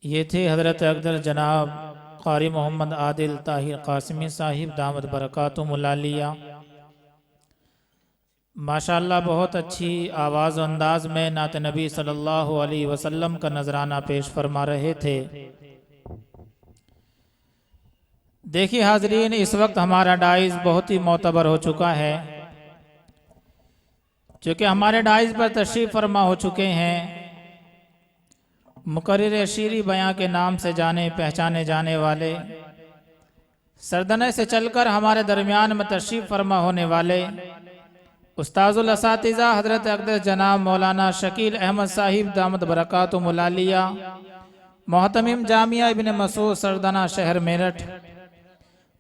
ये थे हज़रत अक़दर जनाब क़ारी मोहम्मद आदिल ताहिर क़ासिमी साहिब दामद बरकातुहुल आलिया। माशाअल्लाह बहुत अच्छी आवाज़ अंदाज में नात नबी सल्लल्लाहु अलैहि वसल्लम का नजराना पेश फरमा रहे थे। देखिए हाजरीन, इस वक्त हमारा डाइस बहुत ही मोतबर हो चुका है, चूँकि हमारे डाइस पर तशरीफ़ फरमा हो चुके हैं मुकर्रिर शीरी बयां के नाम से जाने पहचाने जाने वाले, सरदने से चलकर हमारे दरमियान में तशरीफ़ फरमा होने वाले उस्ताजुल असातिज़ा हज़रत अक़दस जनाब मौलाना शकील अहमद साहिब दामद बरकातुहुल आलिया, मोहतमिम जामिया इब्न मसूद सरदना शहर मेरठ,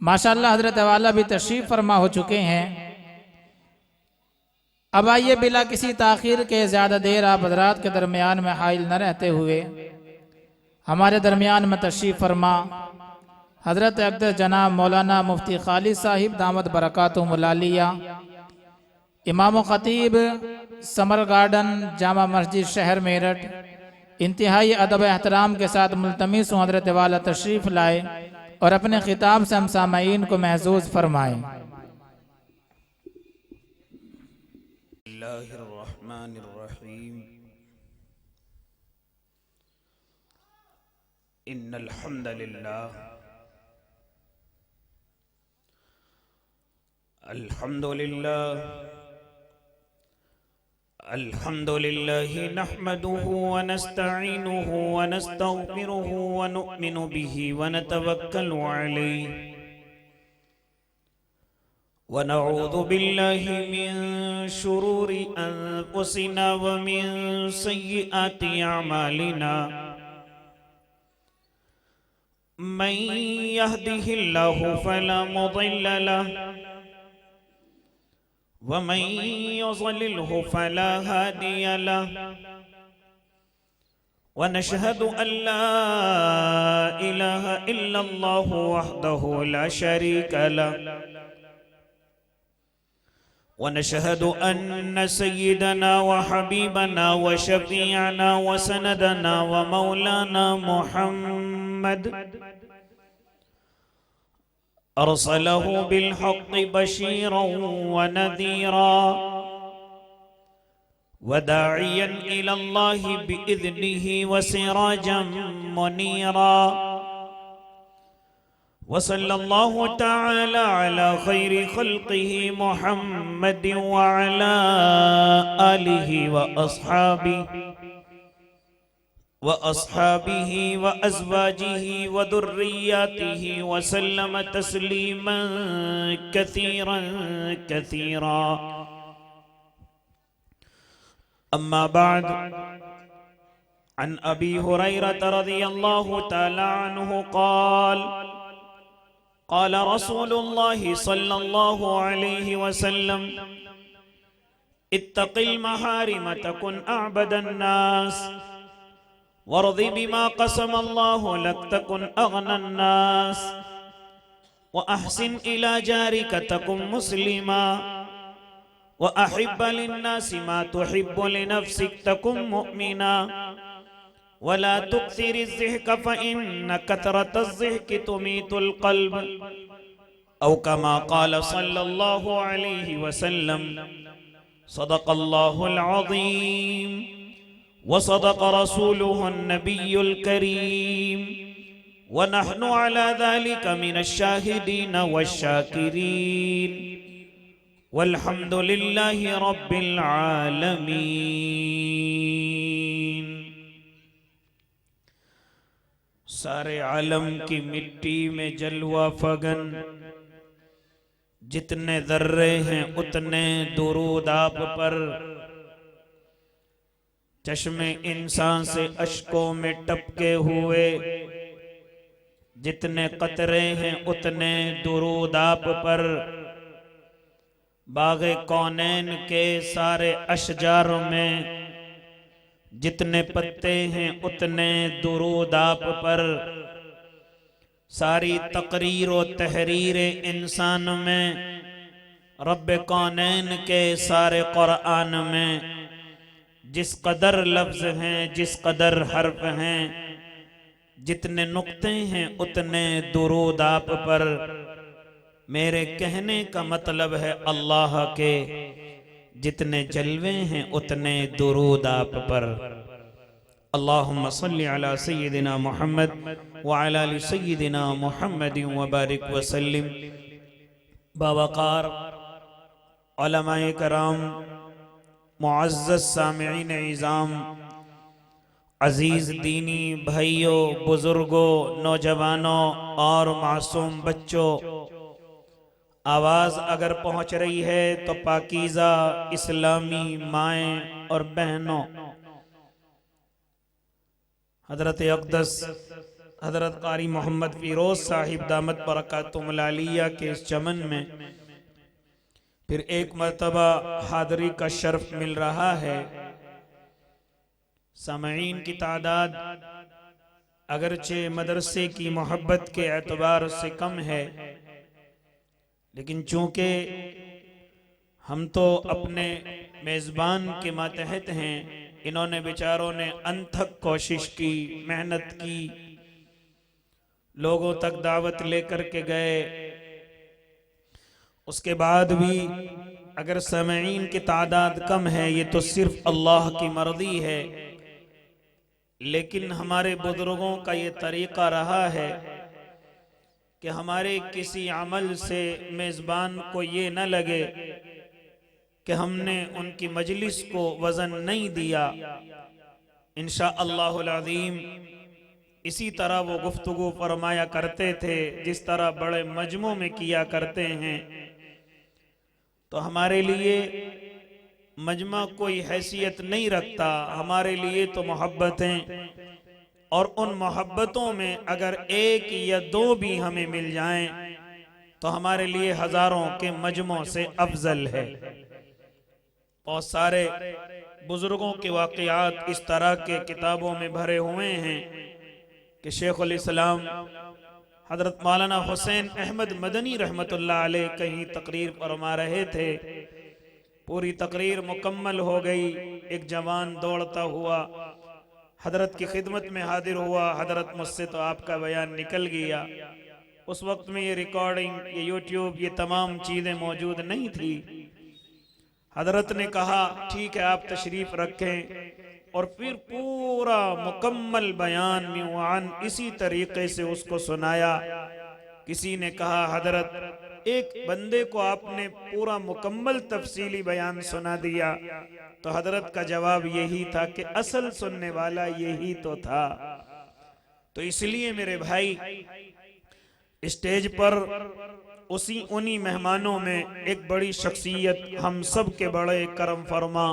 माशाअल्लाह हज़रत वाला भी तशरीफ़ फरमा हो चुके हैं। अब आइए बिला किसी ताख़ीर के ज़्यादा देर आप हज़रात के दरमियान में हाइल न रहते हुए हमारे दरमियान में तशरीफ़ फरमा हज़रत अक़दस जनाब मौलाना मुफ्ती खालिद साहिब दामद बरकातुहुल आलिया, इमाम ख़तीब समर गार्डन जामा मस्जिद शहर मेरठ, इंतहाई अदब एहतराम के साथ मुल्तमिस हूँ हज़रत वाला तशरीफ़ लाए और अपने खिताब से हम सामाईन को महसूस फरमाएँ। बिस्मिल्लाहिर्रहमानिर्रहीम। इन्नल हम्दलिल्लाह अल्हम्दुलिल्लाहि नहमदुहु व नस्तईनुहु व नस्तगफिरुहु व नु'मिनु बिही व नतवक्कलु अलैहि व नऊज़ु बिल्लाहि मिन शुरूरि अनफुसिना व मिन सय्यिआति अमालिना। मन यहदिहिल्लाहु फला मुदिल्ल लहु व मन युज़लिल्हु फला हादिय लहु व नशहदु अल्ला इलाहा इल्लल्लाहु वहदहु ला शरीका लहु व नशहदु अन्न सय्यिदना व हबीबना व शफीअना व सनदना व मौलाना मुहम्मद अरसलहु बिलहक़्क़ि बशीरन व नज़ीरा व दाइयन इलल्लाहि बिइज़निहि व सिराजम मुनीरा। व सल्लल्लाहु तआला अला खैरि खल्क़िहि मुहम्मद व अला आलिहि व अस्हाबिही व अज़वाजिही व दुर्रिय्यातिही व सल्लम तस्लीमन कसीरन कसीरा। अम्मा बाद, अन अबी हुरैरह रज़ियल्लाहु तआला अन्हु क़ाल क़ाल रसूलुल्लाहि सल्लल्लाहु अलैहि वसल्लम इत्तक़िल महारिम तकुन अअबदन नास वरज़ि बिमा क़समल्लाहु लक तकुन अग़नन नास व अहसिन इला जारिक तकुन मुस्लिमा व अहिब्ब लिन्नासि मा तुहिब्बु लिनफ्सिक तकुन मुअमिना वला तुक्सिरिज़्ज़िहक फ़इन्न कथरतज़्ज़िहकि तुमीतुल क़ल्ब औ कमा क़ाल सल्लल्लाहु अलैहि वसल्लम। सदक़ल्लाहुल अज़ीम व सदक़ रसूलुहुन नबियुल करीम व नहनु अला ज़ालिका मिनश शाहिदीन वश्शाकिरीन वल्हम्दुलिल्लाहि रब्बिल आलमीन। सारे आलम की मिट्टी में जलवा फगन, जितने जर्रे हैं उतने दुरूद आप पर। चश्मे इंसान से अश्कों में टपके हुए, जितने कतरे हैं उतने दुरूद आप पर। बाग़े कौनैन के सारे अशजारों में जितने पत्ते हैं उतने दुरूद आप पर। सारी तकरीर व तहरीर इंसान में, रब कौनैन के सारे कुरान में जिस कदर लफ्ज़ हैं, जिस कदर हर्फ हैं, जितने नुक्ते हैं उतने दुरूद आप पर। मेरे कहने का मतलब है अल्लाह के जितने जलवे हैं उतने दुरूद आप पर। अल्लाहुम्मा सल्ली अला सय्यिदिना मुहम्मद व अला आलि सय्यिदिना मुहम्मद व बारिक व सल्लिम। बावकार उलमाए कराम, मुअज़्ज़ज़ सामिईन इज़ाम, अजीज दीनी भाइयों, बुजुर्गों, नौजवानों और मासूम बच्चों, आवाज़ अगर पहुंच रही है तो पाकीज़ा इस्लामी माएँ और बहनों, हज़रत अक़दस हज़रत क़ारी मोहम्मद फ़िरोज़ साहिब दामत बरकातुहुल आलिया के इस चमन में फिर एक मर्तबा हाज़री का शर्फ मिल रहा है। सामईन की तादाद अगरचे मदरसे की मोहब्बत के एतबार से कम है, लेकिन चूंकि हम तो अपने मेज़बान के मातहत हैं, इन्होंने बेचारों ने अनथक कोशिश की, मेहनत की, लोगों तक दावत लेकर के गए। उसके बाद भी अगर सामईन की तादाद कम है, ये तो सिर्फ अल्लाह की मर्जी है। लेकिन हमारे बुजुर्गों का ये तरीका रहा है कि हमारे किसी अमल से मेज़बान को ये न लगे कि हमने उनकी मजलिस को वज़न नहीं दिया। इंशाअल्लाहुल अज़ीम इसी तरह वो गुफ्तगू फरमाया करते थे जिस तरह बड़े मजमू में किया करते हैं। तो हमारे लिए मजमा कोई हैसियत नहीं रखता, हमारे लिए तो मोहब्बतें, और उन मोहब्बतों में अगर एक या दो भी हमें मिल जाएं तो हमारे लिए हजारों के मजमों से अफजल है। बहुत सारे बुजुर्गों के वाक़यात इस तरह के किताबों में भरे हुए हैं कि शेखुल इस्लाम हज़रत मौलाना हुसैन अहमद मदनी रहमतुल्लाह अलैह कहीं तकरीर फरमा रहे थे। पूरी तकरीर मुकम्मल हो गई, एक जवान दौड़ता हुआ हजरत की खिदमत में हाजिर हुआ। हजरत मुझसे तो आपका बयान निकल गया। उस वक्त में ये रिकॉर्डिंग, ये यूट्यूब, ये तमाम चीज़ें मौजूद नहीं थी। हजरत ने कहा ठीक है आप तशरीफ रखें, और फिर पूरा मुकम्मल बयान मिवान इसी तरीके से उसको सुनाया। किसी ने कहा हजरत एक बंदे को आपने पूरा मुकम्मल तफसीली बयान सुना दिया। तो हजरत का जवाब यही था कि असल सुनने वाला यही तो था। तो इसलिए मेरे भाई स्टेज पर उन्हीं मेहमानों में एक बड़ी शख्सियत, हम सब के बड़े करम फरमा,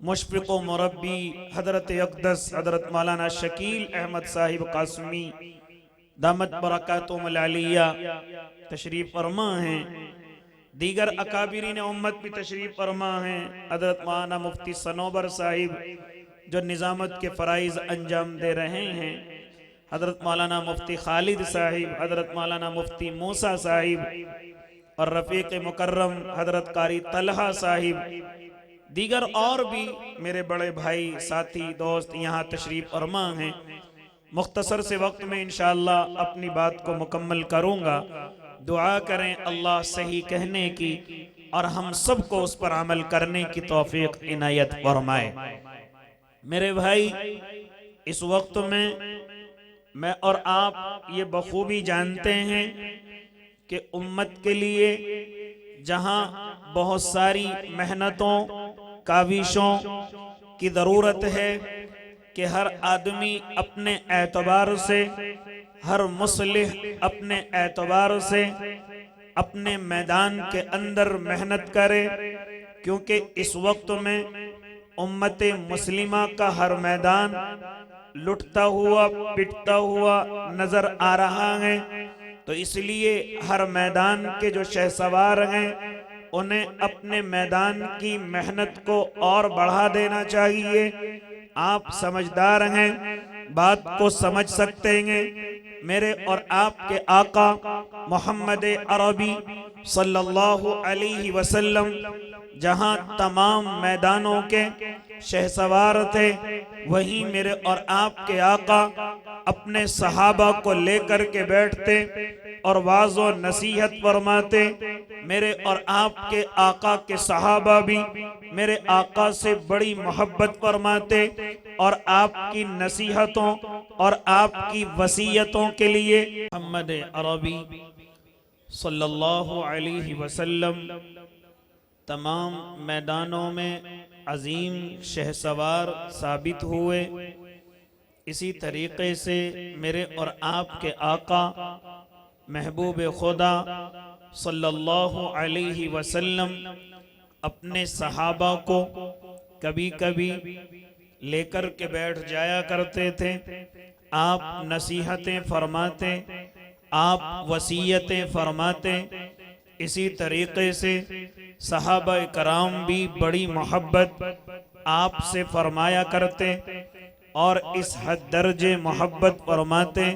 मुशफ़िक़ व मुरब्बी हज़रत अक़दस हज़रत मौलाना शकील अहमद साहिब कासमी दामत बरकातुहुल आलिया तशरीफ़ फरमा हैं। दीगर अकाबिरीन उम्मत भी तशरीफ़ फरमा हैं। हज़रत मौलाना मुफ्ती सनोबर साहिब जो निज़ामत के फ़राइज़ अंजाम दे रहे हैं, हज़रत मौलाना मुफ्ती खालिद साहिब, हज़रत मौलाना मुफ्ती मूसा साहिब और रफ़ीक़ मुकर्रम हज़रत कारी तलहा साहिब, दीगर और भी मेरे बड़े भाई, साथी, दोस्त यहाँ तशरीफ़ फरमा हैं। मुख्तसर से वक्त में इंशाअल्लाह अपनी बात को मुकम्मल करूँगा। दुआ करें अल्लाह सही कहने की और हम सब को उस पर अमल करने की तौफीक इनायत फरमाए। मेरे भाई, इस वक्त में मैं और आप ये बखूबी जानते हैं कि उम्मत के लिए जहाँ बहुत सारी मेहनतों, काविशों की ज़रूरत है कि हर आदमी अपने एतबार से, हर मुस्लिह अपने एतबार से अपने मैदान के अंदर मेहनत करे, क्योंकि इस वक्त में उम्मत मुस्लिमा का हर मैदान लुटता हुआ, पिटता हुआ नजर आ रहा है। तो इसलिए हर मैदान के जो शहसवार हैं उन्हें अपने मैदान की मेहनत को और बढ़ा देना चाहिए। आप समझदार हैं, बात को समझ सकते हैं। मेरे और आपके आका मोहम्मद अरबी सल्लल्लाहु अलैहि वसल्लम जहां तमाम मैदानों के शहसवार थे, वहीं मेरे और आपके आका अपने सहाबा को लेकर के बैठते और वाज़ो नसीहत फरमाते। मेरे और आपके आका के सहाबा भी मेरे आका से बड़ी मोहब्बत फरमाते और आपकी नसीहतों और आपकी वसीयतों के लिए मोहम्मद अरबी सल्लल्लाहु अलैहि वसल्लम तमाम मैदानों में अजीम शहसवार साबित हुए। इसी तरीक़े से मेरे और आपके आका महबूब खुदा सल्लल्लाहु अलैहि वसल्लम अपने सहाबा को कभी कभी लेकर के बैठ जाया करते थे। आप नसीहतें फरमाते, आप वसीयतें फरमाते। इसी तरीक़े से सहाबा कराम भी बड़ी मोहब्बत आपसे फरमाया करते और इस हद दर्जे मोहब्बत फरमाते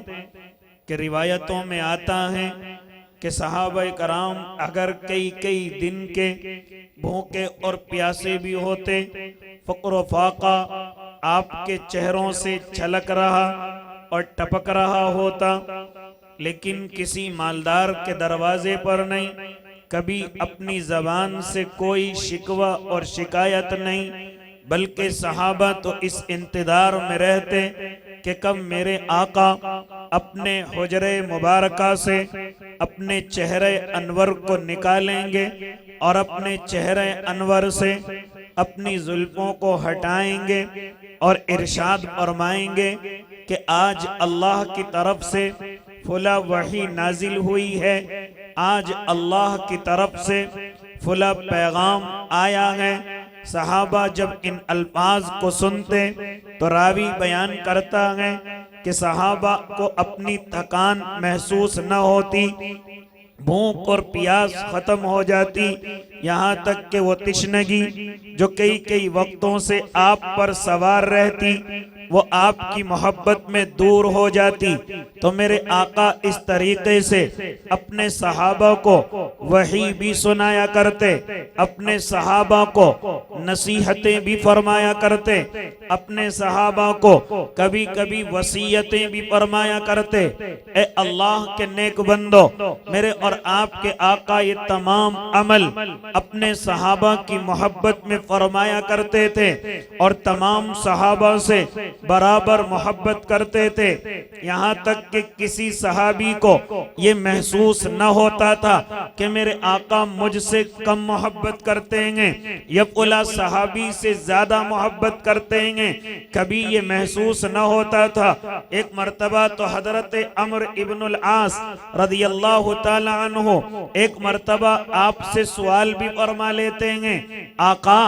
कि रिवायतों में आता है कि सहाबा कराम अगर कई कई दिन के भूखे और प्यासे भी होते, फ़क्र फाका आपके चेहरों से छलक रहा और टपक रहा होता, लेकिन किसी मालदार के दरवाजे पर नहीं, कभी अपनी ज़बान से कोई शिकवा और शिकायत नहीं, बल्कि सहाबा तो इस इंतज़ार में रहते कि कब मेरे आका अपने हुजरे मुबारका से अपने चेहरे अनवर को निकालेंगे और अपने चेहरे अनवर से अपनी जुल्फों को हटाएंगे और इरशाद फरमाएंगे कि आज अल्लाह की तरफ से फुला वही नाजिल हुई है, आज अल्लाह की तरफ से फुला पैगाम आया है। सहाबा जब इन अल्फाज को सुनते तो रावी बयान करता है कि सहाबा को अपनी थकान महसूस न होती, भूख और प्यास खत्म हो जाती, यहाँ तक कि वो तिश्नगी जो कई कई वक्तों से आप पर सवार रहती वो आपकी मोहब्बत में दूर हो जाती। तो मेरे आका इस तरीके से अपने सहाबा को वही भी सुनाया करते, अपने सहाबा को नसीहतें भी फरमाया करते, अपने सहाबा को कभी कभी वसीयतें भी फरमाया करते। ए अल्लाह के नेक बंदो, मेरे और आपके आका ये तमाम अमल अपने सहाबा की मोहब्बत में फरमाया करते थे और तमाम सहाबा से बराबर मोहब्बत करते थे। यहाँ तक कि किसी सहाबी को ये महसूस न होता था कि मेरे आका मुझसे कम मोहब्बत करते हैं या फला सहाबी से ज्यादा मोहब्बत करते हैं, कभी ये महसूस न होता था। एक मर्तबा तो हजरत अम्र इब्नुल आस रदियल्लाहु ताला अन्हु एक मर्तबा आपसे सवाल भी फरमा लेते हैं, आका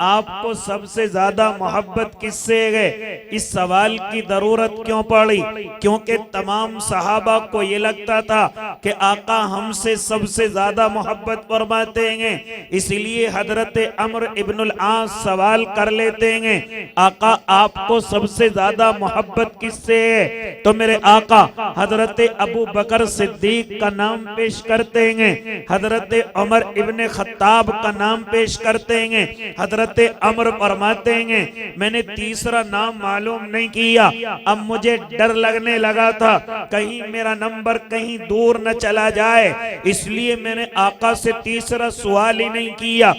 आपको सबसे ज्यादा मोहब्बत किससे है? इस सवाल की जरूरत क्यों पड़ी? क्योंकि तमाम सहाबा को ये लगता था कि आका हमसे सबसे ज्यादा मोहब्बत फरमाते हैं, इसलिए हजरत अम्र इब्नुल आस सवाल कर लेते हैं, आका आपको सबसे ज्यादा मोहब्बत किससे है? तो मेरे आका हजरत अबू बकर सिद्दीक का नाम पेश करते हैं, हजरत उमर इब्ने खत्ताब का नाम पेश करते हैं। हजरत अमर फरमाते हैं मैंने तीसरा नाम मालूम नहीं किया, अब मुझे डर लगने लगा था कहीं मेरा नंबर कहीं दूर न चला जाए, इसलिए मैंने आका से तीसरा सवाल ही नहीं किया।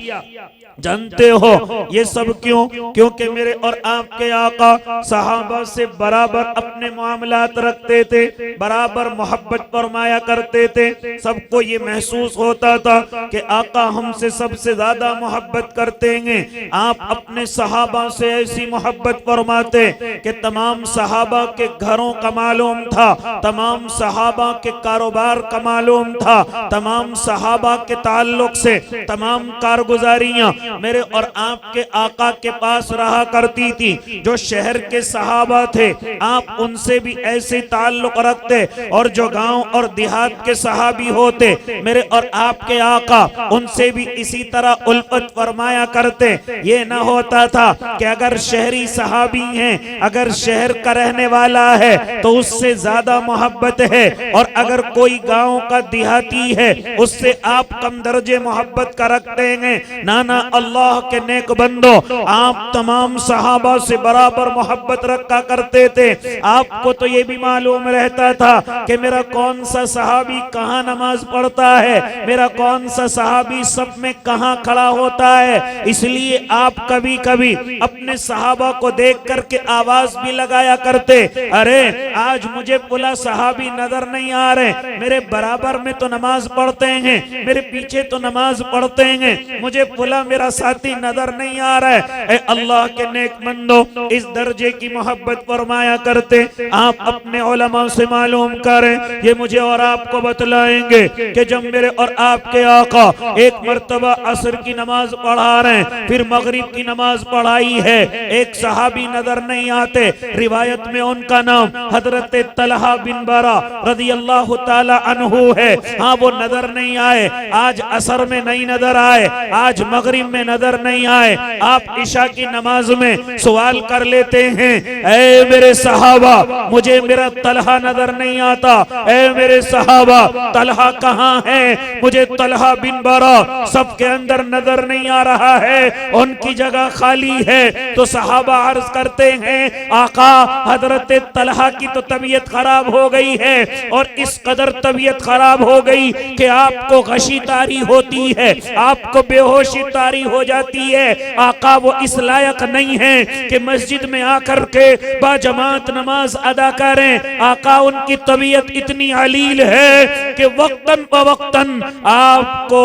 जानते हो ये सब क्यों? क्योंकि मेरे और आपके आका सहाबा से बराबर अपने मामलात रखते थे, बराबर मोहब्बत फरमाया करते थे। सबको ये महसूस होता था कि आका हमसे सबसे ज्यादा मोहब्बत करते हैं। आप अपने सहाबा से ऐसी मोहब्बत फरमाते कि तमाम सहाबा के घरों का मालूम था, तमाम सहाबा के कारोबार का मालूम था, तमाम सहाबा के ताल्लुक से तमाम कारगुजारियां मेरे और आपके आका के पास रहा करती थी। जो शहर के सहाबा थे आप उनसे भी ऐसे ताल्लुक रखते और जो गांव और देहात के सहाबी होते मेरे और आपके आका उनसे भी इसी तरह उल्फत फरमाया करते। ये ना होता था कि अगर शहरी सहाबी हैं, अगर शहर का रहने वाला है तो उससे ज्यादा मोहब्बत है, और अगर कोई गांव का देहाती है उससे आप कम दर्जे मोहब्बत का रखते हैं। नाना अल्लाह के नेक बंदो, आप तमाम सहाबा से बराबर मोहब्बत रखा करते थे। आपको तो ये भी मालूम रहता था कि मेरा कौन सा सहाबी कहाँ नमाज पढ़ता है, मेरा कौन सा सहाबी सब में कहाँ खड़ा होता है। इसलिए आप कभी कभी अपने सहाबा को देख करके आवाज भी लगाया करते, अरे आज मुझे पुला सहाबी नजर नहीं आ रहे, मेरे बराबर में तो नमाज पढ़ते हैं, मेरे पीछे तो नमाज पढ़ते हैं, मुझे पुला मेरा साथी नजर नहीं आ रहा है। ए अल्लाह के नेक बंदो, इस दर्जे की मोहब्बत फरमाया करते। आप अपने उलमा से मालूम करें, ये मुझे और आपको बतलाएंगे कि जब मेरे और आपके आका एक मर्तबा असर की नमाज पढ़ा रहे हैं, फिर मगरिब की नमाज पढ़ाई है, एक सहाबी नजर नहीं आते, रिवायत में उनका नाम हजरत तलहा बिन बरा रज़ी अल्लाह ताला अन्हु है। हाँ, वो नजर नहीं आए, आज असर में नहीं नजर आए, आज मगरिब में नजर नहीं आए। आप इशा की नमाज में सवाल कर लेते हैं, ऐ मेरे सहाबा मुझे मेरा तलहा नजर नहीं आता, ऐ मेरे सहाबा तलहा कहाँ है, मुझे तलहा बिन बरा सबके अंदर नजर नहीं आ रहा है, उनकी जगह खाली है। तो सहाबा अर्ज करते हैं, आका हजरत तलहा की तो तबीयत खराब हो गई है, और इस कदर तबीयत खराब हो गई कि आपको गशी तारी होती है, आपको बेहोशी तारी हो जाती है। आका वो इस लायक नहीं है कि मस्जिद में आकर के बाजमात नमाज अदा करें। आका उनकी तबीयत इतनी अलील है कि वक्तन बवक्तन आपको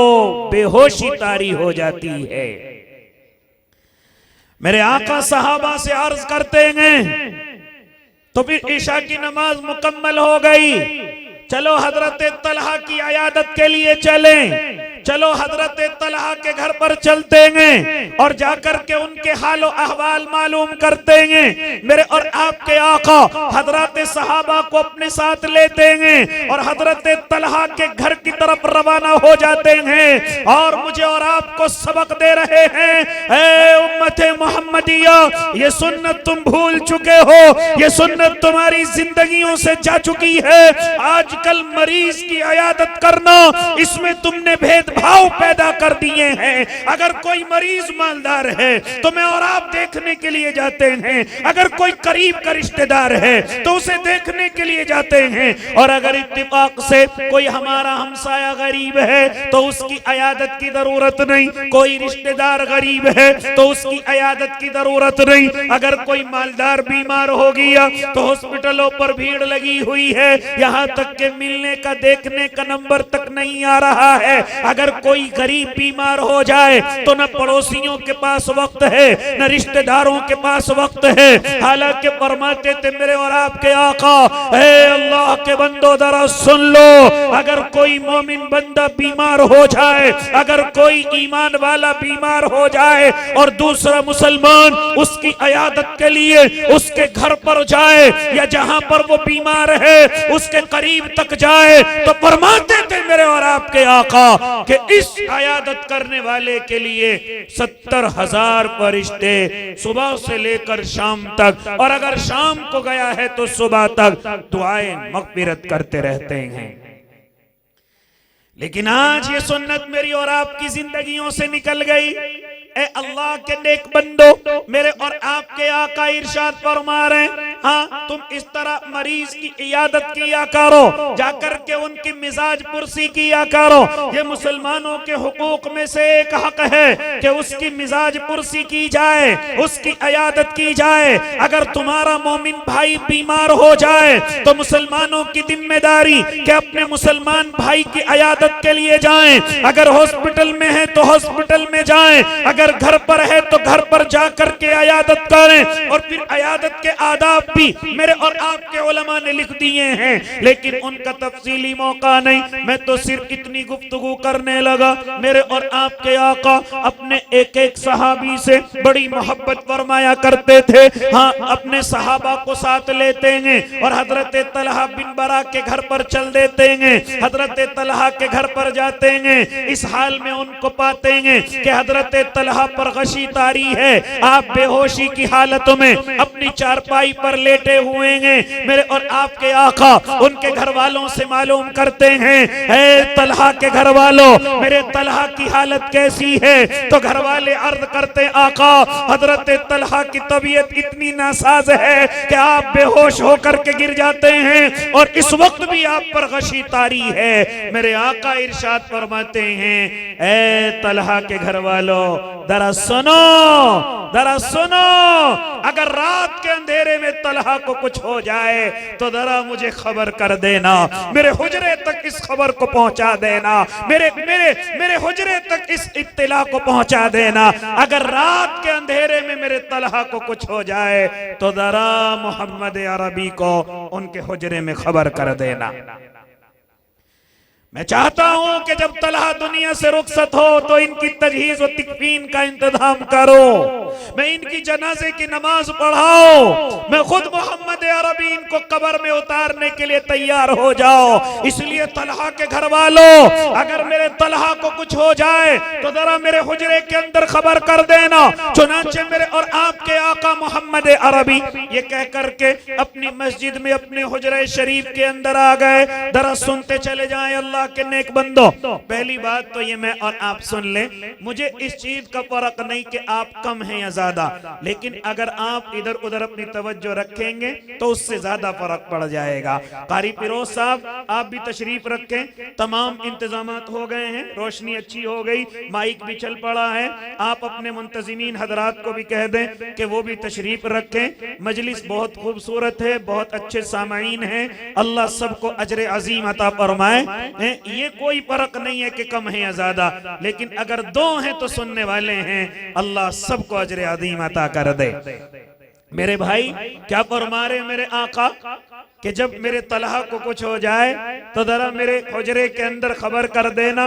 बेहोशी तारी हो जाती है। मेरे आका सहाबा से अर्ज करते हैं, तो फिर ईशा की नमाज मुकम्मल हो गई, चलो हजरत तलहा की अयादत के लिए चलें, चलो हजरत तलहा के घर पर चलते हैं और जाकर के उनके हालो अहवाल मालूम करते हैं। मेरे और आपके आका हजरत सहाबा को अपने साथ लेते हैं और हजरत तलहा के घर की तरफ रवाना हो जाते हैं, और मुझे और आपको सबक दे रहे हैं, ऐ उम्मते मोहम्मदिया, ये सुन्नत तुम भूल चुके हो, ये सुन्नत तुम्हारी जिंदगियों से जा चुकी है। आजकल मरीज की अयादत करना, इसमें तुमने भेदभाव पैदा कर दिए हैं। अगर कोई मरीज मालदार है तो मैं और आप देखने के लिए जाते हैं, अगर कोई करीब का रिश्तेदार है तो उसे देखने के लिए जाते हैं, और अगर इत्तेफाक से कोई हमारा हमसाया गरीब है तो उसकी अयादत की जरूरत नहीं, कोई रिश्तेदार गरीब है तो उसकी अयादत की जरूरत नहीं। अगर कोई मालदार बीमार हो गया तो हॉस्पिटलों पर भीड़ लगी हुई है, यहाँ तक के मिलने का देखने का नंबर तक नहीं आ रहा है। अगर कोई गरीब बीमार हो जाए तो न पड़ोसियों के पास वक्त है, न रिश्तेदारों के पास वक्त है। हालांकि फरमाते थे मेरे और आपके आका, ऐ अल्लाह के बंदो जरा सुन लो, अगर कोई मोमिन बंदा बीमार हो जाए, अगर कोई ईमान वाला बीमार हो जाए और दूसरा मुसलमान उसकी अयादत के लिए उसके घर पर जाए या जहां पर वो बीमार है उसके करीब तक जाए, तो फरमाते थे मेरे और आपके आका कि इस अयादत करने वाले के लिए 70,000 फरिश्ते सुबह से लेकर शाम तक, और अगर शाम को गया है तो सुबह तक दुआएं मग़फ़िरत करते रहते हैं। लेकिन आज ये सुन्नत मेरी और आपकी जिंदगियों से निकल गई। ए अल्लाह के नेक बंदो, मेरे और आपके आका इरशाद फरमा रहे हैं, हाँ तुम इस तरह मरीज की इयादत किया करो, जाकर के उनकी मिजाज पुरसी किया करो। ये मुसलमानों के हुकूक में से एक हक है कि उसकी मिजाज पुरसी की जाए, उसकी इयादत की जाए। अगर तुम्हारा मोमिन भाई बीमार हो जाए तो मुसलमानों की जिम्मेदारी कि अपने मुसलमान भाई की इयादत के लिए जाएं। अगर हॉस्पिटल में है तो हॉस्पिटल में जाएं, अगर घर पर है तो घर पर जाकर के इयादत करें। और फिर इयादत के आदाब भी मेरे और आपके उलमा ने लिख दिए हैं, लेकिन उनका तफसीली मौका नहीं। मैं तो सिर्फ इतनी गुफ्तगू करने लगा। मेरे और आपके आका अपने एक एक सहाबी से बड़ी मोहब्बत फरमाया करते थे। हाँ, अपने सहाबा को साथ लेते हैं और हजरत तलहा बिन बरा के घर पर चल देते हैं। हजरत तलहा के घर पर जाते हैं, इस हाल में उनको पाते हैं कि हजरत तलहा पर गशी तारी है। आप बेहोशी की हालत में अपनी चारपाई पर लेटे हुए हैं। मेरे और आपके आका उनके घर वालों से मालूम करते हैं, ऐ तलहा के घर वालों, मेरे तलहा की हालत कैसी है? तो घर वाले अर्ज करते, आका हजरत तलहा की तबीयत इतनी नासाज है कि आप बेहोश होकर के गिर जाते हैं और इस वक्त भी आप पर गशी तारी है। मेरे आका इरशाद फरमाते हैं, ऐ तलहा के घर वालों, जरा सुनो, जरा सुनो, अगर रात के अंधेरे में तलहा को कुछ हो जाए तो जरा मुझे खबर कर देना, मेरे हुजरे तक इस खबर को पहुंचा देना, मेरे मेरे मेरे हुजरे तक इस इत्तिला को पहुंचा देना। अगर रात के अंधेरे में मेरे तलहा को कुछ हो जाए तो जरा मोहम्मद अरबी को उनके हुजरे में खबर कर देना। मैं चाहता हूं कि जब तलहा दुनिया से रुखसत हो तो इनकी तजहीज और तकफीन का इंतजाम करो, मैं इनकी जनाजे की नमाज पढ़ाओ, मैं खुद मोहम्मद अरबी इनको कब्र में उतारने के लिए तैयार हो जाओ। इसलिए तलहा के घर वालों, अगर मेरे तलहा को कुछ हो जाए तो जरा मेरे हुजरे के अंदर खबर कर देना। चुनांचे मेरे और आपके आका मोहम्मद अरबी ये कह करके अपनी मस्जिद में अपने हुजरे शरीफ के अंदर आ गए। जरा सुनते चले जाएं अल्लाह के नेक बंदो। पहली बात तो ये मैं और आप सुन लें, मुझे इस चीज का फर्क नहीं कि आप कम हैं या ज्यादा, लेकिन अगर आप इधर उधर अपनी तवज्जो रखेंगे तो उससे ज्यादा फर्क पड़ जाएगा। कारी फिरोज साहब आप भी तशरीफ रखें, तमाम इंतजामात हो गए हैं, रोशनी अच्छी हो गई, माइक भी चल पड़ा है। आप अपने मुंतजिमीन हजरात को भी कह दें कि वो भी तशरीफ रखें। मजलिस बहुत खूबसूरत है, बहुत अच्छे सामाईन हैं, अल्लाह सबको अजर अजीम अता फरमाए। ये कोई फर्क नहीं है कि कम है या ज्यादा, लेकिन अगर दो हैं तो सुनने वाले हैं, अल्लाह सबको अजर अजीम अता कर दे। मेरे भाई क्या फरमा रहे मेरे आका कि जब मेरे तलहा को कुछ हो जाए तो जरा मेरे हुजरे के अंदर खबर कर देना।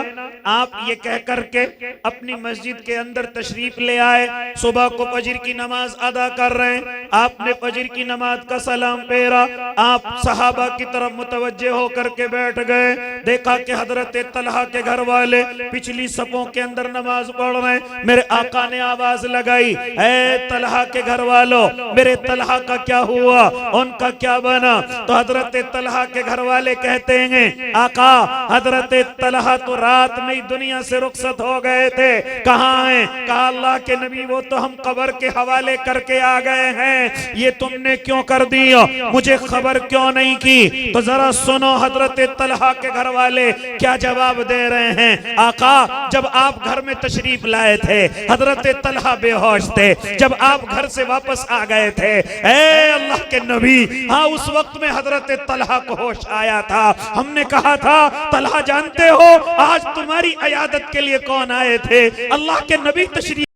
आप ये कह करके अपनी मस्जिद के अंदर तशरीफ ले आए। सुबह को फजर की नमाज अदा कर रहे हैं, आपने फजर की नमाज का सलाम फेरा, आप सहाबा की तरफ मुतवज्जे होकर के बैठ गए। देखा कि हजरत तलहा के घर वाले पिछली सफों के अंदर नमाज पढ़ रहे हैं। मेरे आका ने आवाज लगाई, ऐ तलहा के घर वालों, मेरे तलहा का क्या हुआ, उनका क्या बना? तो हजरत तलहा के घर वाले कहते हैं, आका हजरत तलहा तो रात में ही दुनिया से रुखसत हो गए थे। कहाँ हैं? कहा अल्लाह के नबी वो तो हम कब्र के हवाले करके आ गए हैं। ये तुमने क्यों कर दिया, मुझे खबर क्यों नहीं की? तो जरा सुनो हजरत तलहा के घर वाले क्या जवाब दे रहे हैं। आका जब आप घर में तशरीफ लाए थे हजरत तलहा बेहोश थे, जब आप घर से वापस आ गए थे, ऐ अल्लाह के नबी, हाँ उस वक्त में हजरत तलहा को होश आया था। हमने कहा था तलहा जानते हो आज तुम्हारी इयादत के लिए कौन आए थे? अल्लाह के नबी तशरीफ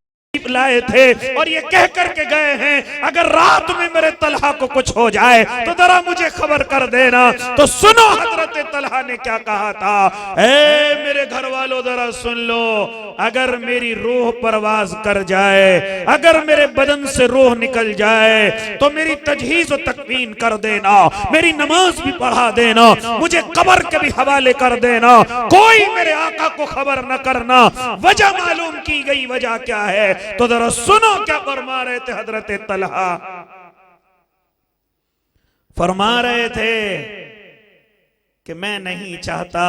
लाए थे और ये कह करके गए हैं अगर रात में मेरे तलहा को कुछ हो जाए तो जरा मुझे खबर कर देना। तो सुनो हजरत तलहा ने क्या कहा था, ऐ मेरे घर वालों जरा सुन लो, अगर मेरी रूह परवाज कर जाए, अगर मेरे बदन से रूह निकल जाए तो मेरी तजहीज और तकवीन कर देना, मेरी नमाज भी पढ़ा देना, मुझे कब्र के भी हवाले कर देना, कोई मेरे आका को खबर न करना। वजह मालूम की गई, वजह क्या है? तो जरा सुनो क्या फरमा रहे थे हजरत तलहा। फरमा रहे थे कि मैं नहीं चाहता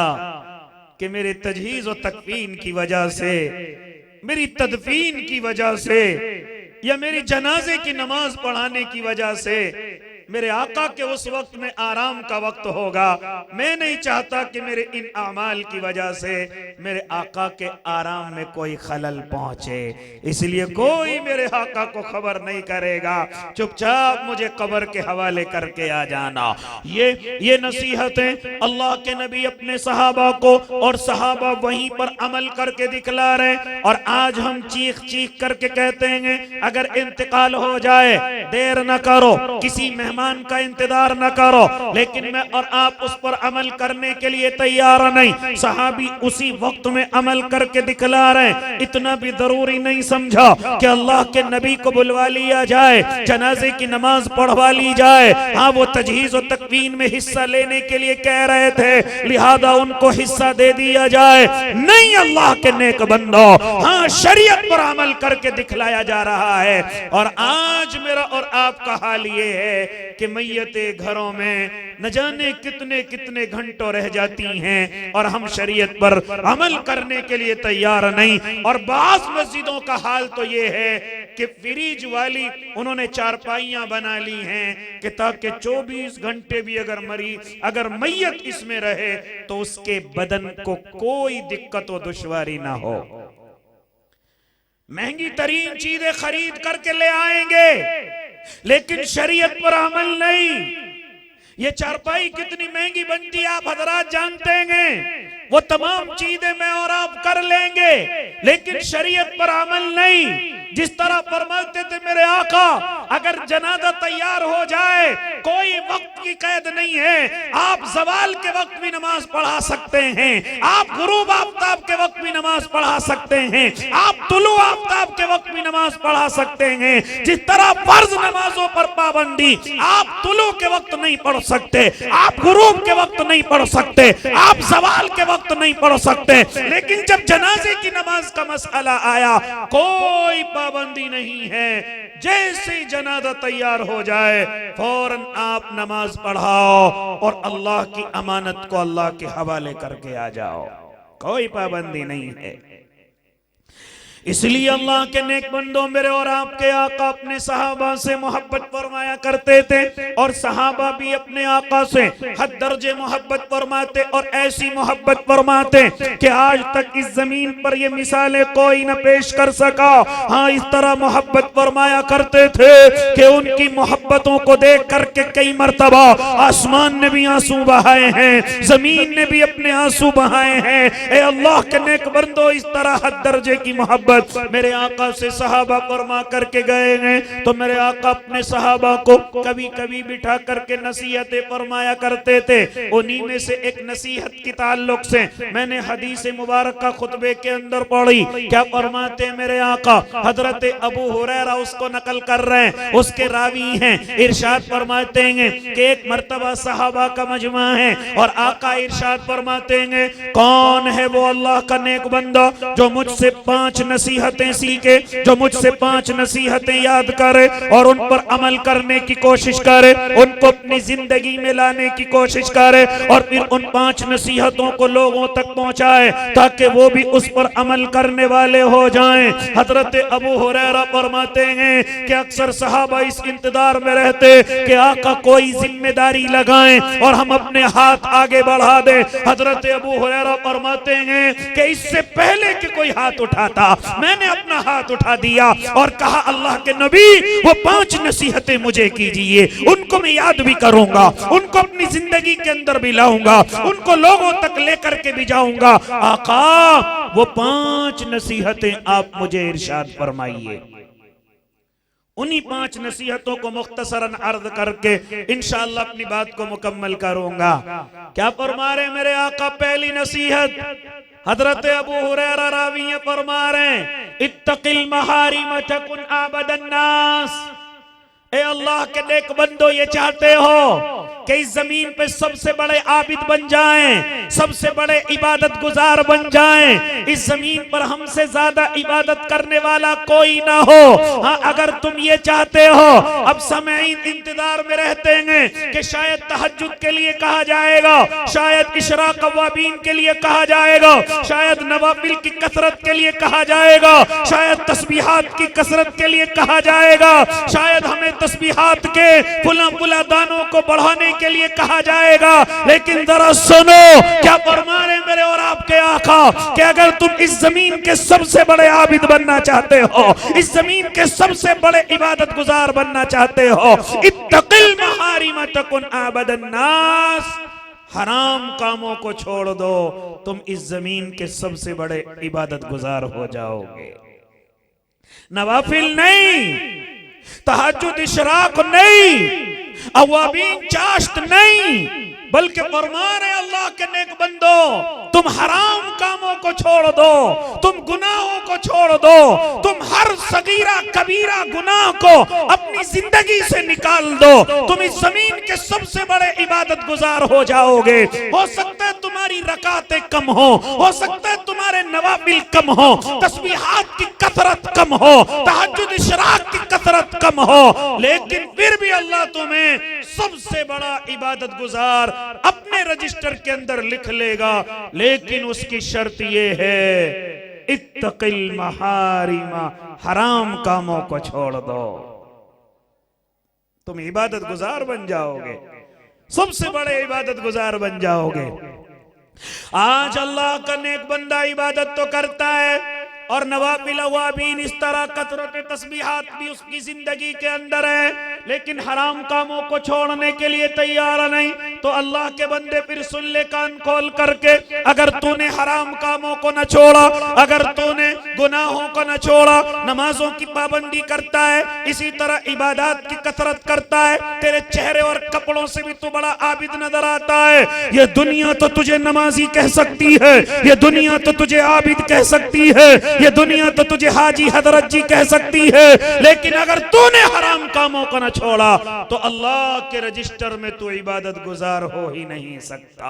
कि मेरे तजहीज और तकवीन की वजह से, मेरी तदफीन की वजह से या मेरी जनाजे की नमाज पढ़ाने की वजह से मेरे आका के उस वक्त में आराम का वक्त होगा। मैं नहीं चाहता कि मेरे इन आमाल की वजह से मेरे आका के आराम में कोई खलल पहुंचे, इसलिए कोई मेरे आका को खबर नहीं करेगा, चुपचाप मुझे कब्र के हवाले करके आ जाना। ये नसीहतें अल्लाह के नबी अपने सहाबा को, और सहाबा वहीं पर अमल करके दिखला रहे। और आज हम चीख चीख करके कहते हैं अगर इंतकाल हो जाए देर न करो, किसी मेहमान का इंतजार न करो, लेकिन मैं और आप उस पर अमल करने के लिए तैयार नहीं। सहाबी उसी वक्त में अमल करके दिखला रहे। इतना भी जरूरी नहीं समझा कि अल्लाह के नबी को बुलवा लिया जाए, जनाजे की नमाज पढ़वा ली जाए। हाँ वो तजहीज और तकवीन में हिस्सा लेने के लिए कह रहे थे, लिहाजा उनको हिस्सा दे दिया जाए। नहीं अल्लाह के नेक बंदो, हाँ शरीयत पर अमल करके दिखलाया जा रहा है। और आज मेरा और आपका हाल ये है कि मैयतें घरों में न जाने कितने कितने घंटों रह जाती हैं और हम शरीयत पर अमल करने के लिए तैयार नहीं। और बास मस्जिदों का हाल तो ये है कि फ्रिज वाली उन्होंने चारपाइयां बना ली हैं कि ताकि 24 घंटे भी अगर मैयत इसमें रहे तो उसके बदन को कोई दिक्कत व दुश्वारी ना हो। महंगी तरीन चीजें खरीद करके ले आएंगे लेकिन शरीयत पर अमल नहीं। ये चारपाई कितनी महंगी बनती है आप हजरात जानते हैं। वो तमाम चीजें मैं और आप कर लेंगे लेकिन शरीयत पर अमल नहीं। जिस तरह फरमाते थे मेरे आका, अगर जनाजा तैयार हो जाए कोई वक्त की कैद नहीं है। आप जवाल के वक्त भी नमाज पढ़ा सकते हैं, आप गुरूब आफ्ताब के वक्त भी नमाज पढ़ा सकते हैं, आप तुलू आफ्ताब के वक्त भी नमाज पढ़ा सकते हैं। जिस तरह फर्ज नमाजों पर पाबंदी, आप तुलू के वक्त नहीं पढ़ सकते, आप गुरूब के वक्त नहीं पढ़ सकते, आप जवाल के वक्त नहीं पढ़ सकते, लेकिन जब जनाजे की नमाज का मसला आया कोई पाबंदी नहीं है। जैसे जनाजा तैयार हो जाए फौरन आप नमाज पढ़ाओ और अल्लाह की अमानत को अल्लाह के हवाले करके आ जाओ, कोई पाबंदी नहीं है। इसलिए अल्लाह के नेक बंदों, मेरे और आपके आका अपने सहाबा से मोहब्बत फरमाया करते थे और सहाबा भी अपने आका से हद दर्जे मोहब्बत फरमाते और ऐसी मोहब्बत फरमाते कि आज तक इस जमीन पर ये मिसालें कोई न पेश कर सका। हाँ, इस तरह मोहब्बत फरमाया करते थे कि उनकी मोहब्बतों को देख करके कई मर्तबा आसमान ने भी आंसू बहाए हैं, जमीन ने भी अपने आंसू बहाए हैं। ए अल्लाह के नेक बंदो, इस तरह हद दर्जे की मोहब्बत मेरे आका से सहाबा फरमा करके गए हैं। तो मेरे आका अपने सहाबा को कभी कभी बिठा करके नसीहतें फरमाया करते थे। उन्हीं में से एक नसीहत की ताल्लुक से मैंने हदीस मुबारक का खुतबे के अंदर पढ़ी। क्या फरमाते हैं मेरे आका? हजरत अबू हुरैरा उसको नकल कर रहे हैं, उसके रावी हैं। इरशाद फरमाते हैं कि एक मर्तबा सहाबा का मजमा है और आका इरशाद फरमाते हैं, कौन है वो अल्लाह का नेक बंदा जो मुझसे 5 नसीहतें सीखे, जो मुझसे 5 नसीहतें याद करे और उन पर अमल करने की कोशिश करे, उनको अपनी जिंदगी में लाने की कोशिश करे और फिर उन 5 नसीहतों को लोगों तक पहुंचाए ताकि वो भी उस पर अमल करने वाले हो जाएं। हजरत अबू हुरैरा फरमाते हैं कि अक्सर सहाबा इस इंतजार में रहते कि आका कोई जिम्मेदारी लगाएं और हम अपने हाथ आगे बढ़ा दें। हजरत अबू हुरैरा फरमाते हैं कि इससे पहले कि कोई हाथ उठाता मैंने अपना हाथ उठा दिया और कहा, अल्लाह के नबी वो 5 नसीहतें मुझे कीजिए, उनको मैं याद भी करूंगा, उनको अपनी जिंदगी के अंदर भी लाऊंगा, उनको लोगों तक लेकर के भी जाऊंगा। आका वो 5 नसीहतें आप मुझे इरशाद फरमाइए। उन्हीं 5 नसीहतों को मुख्तसरन अर्ज करके इंशाअल्लाह अपनी बात को मुकम्मल करूंगा। क्या फरमा रहे मेरे आका? पहली नसीहत हजरत अबू हुरैरा रावी फरमा रहे हैं, इत्तकिल महारिम तकुन आबदन नास। ए अल्लाह के नेक बंदो, ये चाहते हो कि इस जमीन पे सबसे बड़े आबिद बन जाएं, सबसे बड़े इबादत गुजार बन जाएं, इस जमीन पर हमसे ज्यादा इबादत करने वाला कोई ना हो। हाँ, अगर तुम ये चाहते हो, अब सामईन इंतजार में रहते हैं कि शायद तहज्जुद के लिए कहा जाएगा, शायद इशराक अव्वाबीन के लिए कहा जाएगा, शायद नवाफिल की कसरत के लिए कहा जाएगा, शायद तस्बीहात की कसरत के लिए कहा जाएगा, शायद हमें तस्बीहात के फुला दानों को बढ़ाने के लिए कहा जाएगा। लेकिन जरा सुनो, क्या फरमा रहे मेरे और आपके आका कि अगर तुम इस जमीन के सबसे बड़े आबिद बनना चाहते हो, इस जमीन के सबसे बड़े इबादत गुजार बनना चाहते हो, इत्तकिल महारिम तकुन आबदन नास। हराम कामों को छोड़ दो, तुम इस जमीन के सबसे बड़े इबादत गुजार हो जाओगे। नवाफिल नहीं, तहज्जुद इशराक नहीं, अवाबीन चाश्त नहीं, बल्कि फरमा रहे अल्लाह के नेक बंदो, तुम हराम कामों को छोड़ दो, तुम गुनाहों को छोड़ दो, तुम हर सगीरा कबीरा गुनाह को अपनी जिंदगी से निकाल दो, तुम इस जमीन के सबसे बड़े इबादत गुजार हो जाओगे। हो सकता है तुम्हारी रकातें कम हो सकता है तुम्हारे नवाफिल कम हो, तस्बीहात की कसरत कम हो, तहज्जुद इशराक की कसरत कम हो, लेकिन फिर भी अल्लाह तुम्हें सबसे बड़ा इबादत गुजार अपने रजिस्टर के अंदर लिख लेगा, लेकिन उसकी शर्त यह है इत्तकिल महारिमा, हराम कामों को छोड़ दो, तुम इबादत गुजार बन जाओगे, सबसे बड़े इबादत गुजार बन जाओगे। आज अल्लाह का नेक बंदा इबादत तो करता है और नवाफिल अवाबीन इस तरह कसरत तस्बीहात भी उसकी जिंदगी के अंदर है, लेकिन हराम कामों को छोड़ने के लिए तैयार नहीं। तो अल्लाह के बंदे फिर सुन ले कान खोल करके, अगर तूने हराम कामों को न छोड़ा, अगर तूने गुनाहों को न छोड़ा, नमाजों की पाबंदी करता है, इसी तरह इबादत की कसरत करता है, तेरे चेहरे और कपड़ों से भी तू बड़ा आबिद नजर आता है, ये दुनिया तो तुझे नमाजी कह सकती है, ये दुनिया तो तुझे आबिद कह सकती है, ये दुनिया तो तुझे हाजी हजरत जी कह सकती है, लेकिन अगर तूने हराम कामों को न छोड़ा तो अल्लाह के रजिस्टर में तू इबादत गुजार हो ही नहीं सकता।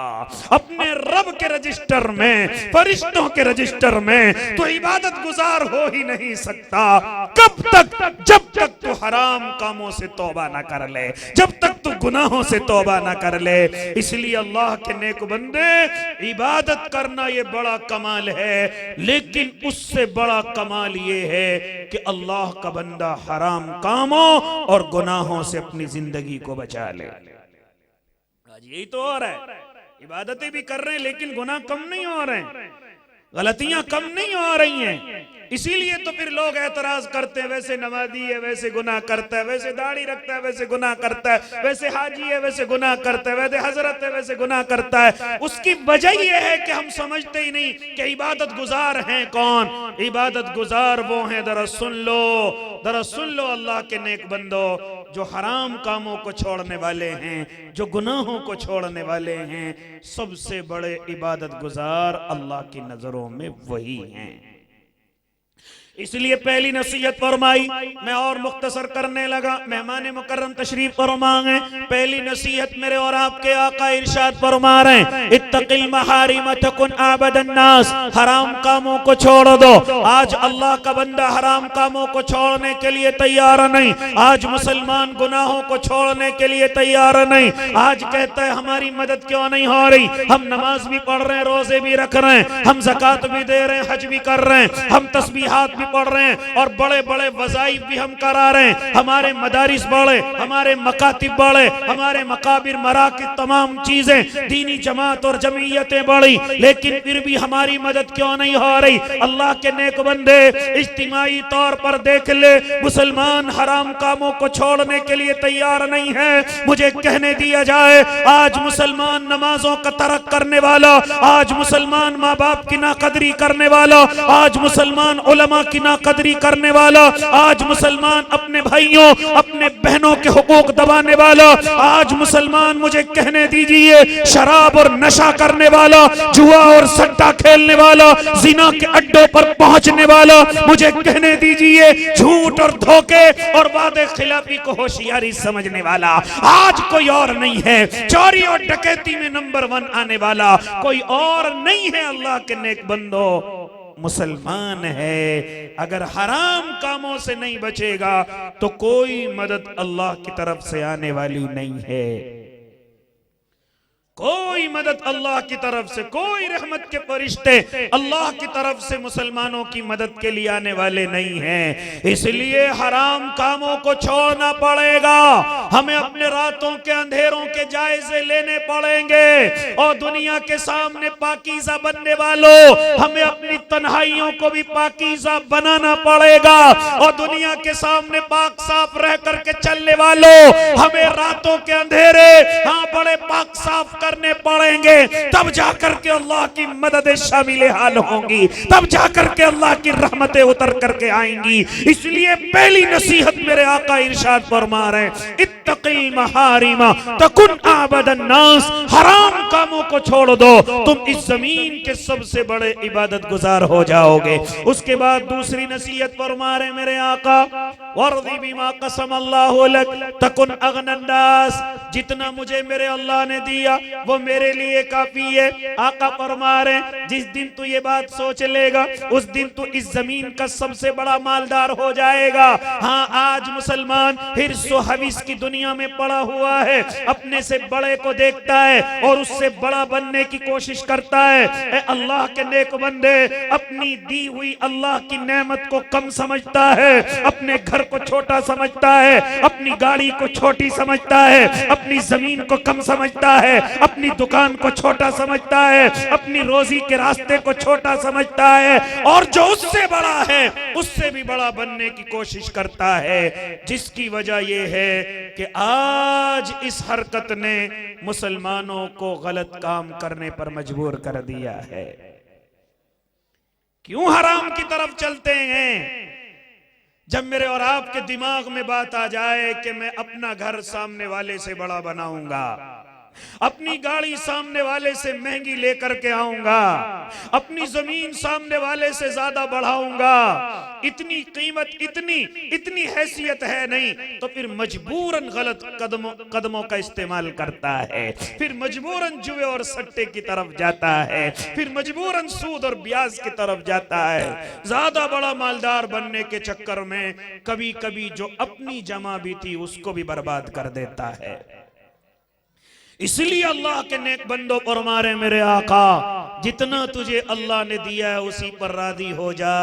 अपने रब के रजिस्टर में, फरिश्तों के रजिस्टर में तू इबादत गुजार हो ही नहीं सकता। कब तक? जब तक तू हराम कामों से तौबा ना कर ले, जब तक तू गुनाहों से तौबा ना कर ले। इसलिए अल्लाह के नेक बंदे, इबादत करना ये बड़ा कमाल है, लेकिन उससे बड़ा कमाल ये है कि अल्लाह का बंदा हराम कामों और गुनाहों से अपनी जिंदगी को बचा ले। आज यही तो हो रहा है, इबादतें भी कर रहे हैं लेकिन गुनाह कम नहीं हो रहे हैं, गलतियां कम नहीं हो रही हैं। इसीलिए तो फिर लोग एतराज करते हैं, वैसे नमाजी है वैसे गुनाह करता है, वैसे दाढ़ी रखता है वैसे गुनाह करता है, वैसे हाजी है वैसे गुनाह करता है, वैसे हजरत है वैसे गुनाह करता है। उसकी वजह यह है कि हम समझते ही नहीं कि इबादत गुजार हैं कौन। इबादत गुजार वो हैं, दरा सुन लो अल्लाह के नेक बंदो, जो हराम कामों को छोड़ने वाले हैं, जो गुनाहों को छोड़ने वाले हैं, सबसे बड़े इबादत गुजार अल्लाह की नजरों में वही हैं। इसलिए पहली नसीहत फरमाई, मैं और मुख्तसर करने लगा, मेहमान मुकर्रम तशरीफ फरमा हैं। पहली नसीहत मेरे और आपके आका इरशाद फरमा रहे हैं, इत्तकिल महारिम तकुन आबदन नास, हराम कामों को छोड़ दो। आज अल्लाह का बंदा हराम कामों को छोड़ने के लिए तैयार नहीं, आज मुसलमान गुनाहों को छोड़ने के लिए तैयार नहीं। आज कहता है हमारी मदद क्यों नहीं हो रही, हम नमाज भी पढ़ रहे हैं, रोजे भी रख रहे हैं, हम ज़कात भी दे रहे हैं, हज भी कर रहे हैं, हम तस्बीहात भी पढ़ रहे हैं और बड़े बड़े वज़ाइफ भी हम करा रहे हैं, हमारे मदारिस बड़े, हमारे मकातिब बड़े, हमारे मकाबिर मराकिज, तमाम चीजें दीनी जमात और जमीयतें बड़ी, लेकिन फिर भी हमारी मदद क्यों नहीं हो रही। अल्लाह के नेक बंदे, इज्तिमाई तौर पर देख ले, मुसलमान हराम कामों को छोड़ने के लिए तैयार नहीं है। मुझे कहने दिया जाए, आज मुसलमान नमाजों का तर्क करने वाला, आज मुसलमान माँ बाप की नाकदरी करने वाला, आज मुसलमान उलमा की नाकदरी करने वाला, आज मुसलमान अपने भाइयों अपने बहनों के हुकूक दबाने वाला, आज मुसलमान मुझे कहने दीजिए शराब और नशा करने वाला, जुआ और सट्टा खेलने वाला, जिना के अड्डों पर पहुंचने वाला, मुझे कहने दीजिए झूठ और धोखे और वादे खिलाफी को होशियारी समझने वाला, आज कोई और नहीं है। चोरी और डकैती में नंबर 1 आने वाला कोई और नहीं है। अल्लाह के नेक बंदो, मुसलमान है। अगर हराम कामों से नहीं बचेगा तो कोई मदद अल्लाह की तरफ से आने वाली नहीं है, कोई मदद अल्लाह की तरफ से, कोई रहमत के फरिश्ते अल्लाह की तरफ से मुसलमानों की मदद के लिए आने वाले नहीं हैं। इसलिए हराम कामों को छोड़ना पड़ेगा, हमें अपने रातों के अंधेरों के जायजे लेने पड़ेंगे और दुनिया के सामने पाकीज़ा बनने वालों, हमें अपनी तन्हाइयों को भी पाकीज़ा बनाना पड़ेगा और दुनिया के सामने पाक साफ रह करके चलने वालों, हमें रातों के अंधेरे बड़े पाक साफ करने पड़ेंगे, तब जाकर के अल्लाह की मदद शामिल हाल होंगी, तब जाकर के अल्लाह की रहमतें उतर करके आएंगी। इसलिए पहली नसीहत मेरे आका इरशाद फरमा रहे हैं, इत्तकिल महारिमा तकुन आबदन नास, हराम काम कामों को छोड़ दो, तुम इस जमीन के सबसे बड़े इबादत गुजार हो जाओगे। उसके बाद दूसरी नसीहत फरमा रहे मेरे आका, वर्दी बिमा कसम अल्लाहु लक तकुन अगनन नास, जितना मुझे मेरे अल्लाह ने दिया वो मेरे लिए काफी है। आका फरमा रहे जिस दिन तू ये बात सोच लेगा उस दिन तू इस जमीन का सबसे बड़ा मालदार हो जाएगा। हाँ, आज मुसलमान हिर्स व हवीस की दुनिया में पड़ा हुआ है, अपने से बड़े को देखता है और उससे बड़ा बनने की कोशिश करता है। ए अल्लाह के नेक बंदे, अपनी दी हुई अल्लाह की नेमत को कम समझता है, अपने घर को छोटा समझता है, अपनी गाड़ी को छोटी समझता है, अपनी जमीन को कम समझता है, अपनी दुकान को छोटा समझता है, अपनी रोजी के रास्ते को छोटा समझता है, और जो उससे बड़ा है उससे भी बड़ा बनने की कोशिश करता है। जिसकी वजह यह है कि आज इस हरकत ने मुसलमानों को गलत काम करने पर मजबूर कर दिया है। क्यों हराम की तरफ चलते हैं? जब मेरे और आपके दिमाग में बात आ जाए कि मैं अपना घर सामने वाले से बड़ा बनाऊंगा, अपनी गाड़ी सामने वाले से महंगी लेकर के आऊंगा, अपनी जमीन सामने वाले से ज्यादा बढ़ाऊंगा, इतनी कीमत, इतनी हैसियत है नहीं, तो फिर मजबूरन गलत कदमों का इस्तेमाल करता है, फिर मजबूरन जुए और सट्टे की तरफ जाता है, फिर मजबूरन सूद और ब्याज की तरफ जाता है। ज्यादा बड़ा मालदार बनने के चक्कर में कभी कभी जो अपनी जमा भी थी उसको भी बर्बाद कर देता है। इसलिए अल्लाह के नेक बंदो फरमा रहे मेरे आका, जितना तुझे अल्लाह ने दिया है उसी पर राजी हो जा,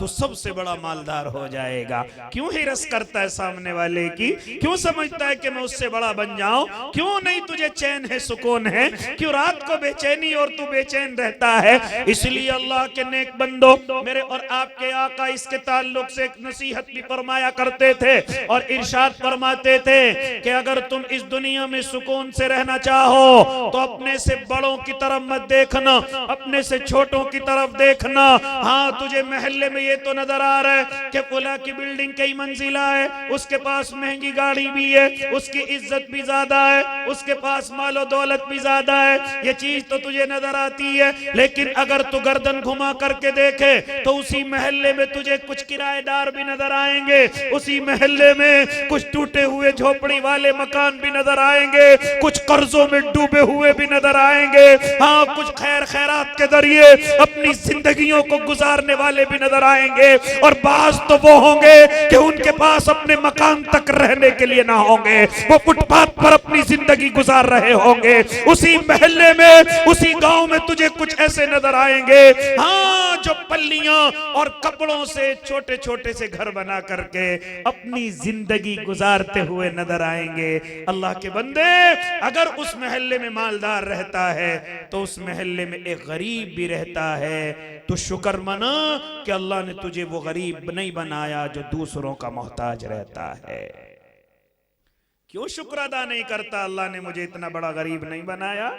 तो सबसे बड़ा मालदार हो जाएगा। क्यों हिरस करता है सामने वाले की? क्यों समझता है कि मैं उससे बड़ा बन जाऊं? क्यों नहीं तुझे चैन है, सुकून है? क्यों रात को बेचैनी और तू बेचैन रहता है? इसलिए अल्लाह के नेक बंदो, मेरे और आपके आका इसके ताल्लुक से एक नसीहत भी फरमाया करते थे और इरशाद फरमाते थे कि अगर तुम इस दुनिया में सुकून से रहना चाहो तो अपने से बड़ों की तरफ मत देखना, अपने से छोटों की तरफ देखना। हाँ, तुझे महल्ले में ये तो नजर आ रहा है कि फुला की बिल्डिंग कई मंजिला है, उसके पास महंगी गाड़ी भी है, उसकी इज्जत भी ज्यादा है, उसके पास मालो दौलत भी ज्यादा है, ये चीज तो तुझे नजर आती है। लेकिन अगर तू गर्दन घुमा करके देखे तो उसी महल्ले में तुझे कुछ किराएदार भी नजर आएंगे, उसी महल्ले में कुछ टूटे हुए झोपड़ी वाले मकान भी नजर आएंगे, कुछ कर्जों में डूबे हुए भी नजर आएंगे, हाँ, कुछ खैर खैरात के जरिए अपनी जिंदगियों को गुजारने वाले भी नजर आएंगे, और बाज तो वो होंगे कि उनके पास अपने मकान तक रहने के लिए ना होंगे, वो फुटपाथ पर अपनी जिंदगी गुजार रहे होंगे। उसी महल्ले में, उसी गांव में तुझे कुछ ऐसे नजर आएंगे, हाँ, जो पल्लियां और कपड़ों से छोटे छोटे से घर बना करके अपनी जिंदगी गुजारते हुए नजर आएंगे। अल्लाह के बंदे, अगर उस महल्ले में मालदार रहता है तो उस महल्ले में एक गरीब भी रहता है, तो शुक्र मना कि अल्लाह ने तुझे वो गरीब नहीं बनाया जो दूसरों का मोहताज रहता है। क्यों शुक्र अदा नहीं करता, अल्लाह ने मुझे इतना बड़ा गरीब नहीं बनाया?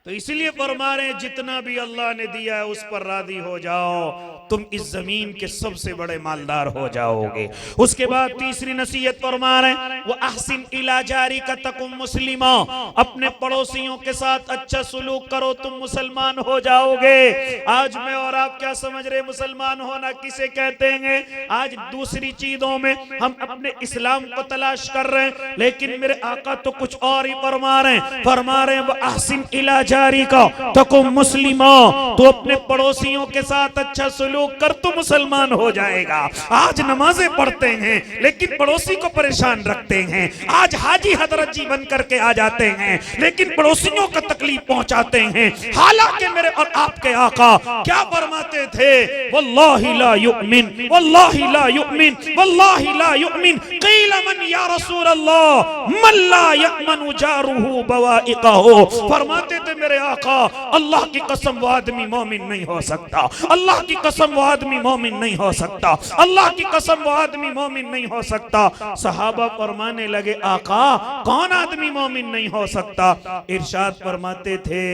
तो इसलिए फरमा रहे जितना भी अल्लाह ने दिया है उस पर राजी हो जाओ, तुम इस जमीन के सबसे बड़े मालदार हो जाओगे। उसके बाद तीसरी नसीहत फरमा रहे वो अहसिन इला जारी का तकुम मुस्लिमा, अपने पड़ोसियों के साथ अच्छा सुलूक करो, तुम मुसलमान हो जाओगे। आज मैं और आप क्या समझ रहे मुसलमान होना किसे कहते हैं? आज दूसरी चीजों में हम अपने इस्लाम को तलाश कर रहे हैं, लेकिन मेरे आका तो कुछ और ही फरमा रहे वो अहसिन इला जारी का तकुम मुस्लिमा, तो अपने पड़ोसियों के साथ अच्छा सुलूक कर, तो मुसलमान हो जाएगा। आज नमाजें पढ़ते हैं लेकिन पड़ोसी को परेशान रखते हैं, आज हाजी हजरत जी बन करके आ जाते हैं लेकिन पड़ोसियों को तकलीफ पहुंचाते हैं। हालांकि मेरे और आपके आका क्या फरमाते थे? वल्लाहि ला युमिन, वल्लाहि ला युमिन, वल्लाहि ला युमिन, क़ील मन या रसूल अल्लाह मन ला यमनु जारुहु बवाइक़हु। फरमाते थे मेरे आका, अल्लाह की कसम वो आदमी मोमिन नहीं हो सकता, अल्लाह की कसम वो आदमी मोमिन नहीं हो सकता, अल्लाह की कसम वो आदमी मोमिन नहीं हो सकता। सहाबा फरमाने लगे, आका कौन आदमी मोमिन नहीं हो सकता? इरशाद फरमाते थे,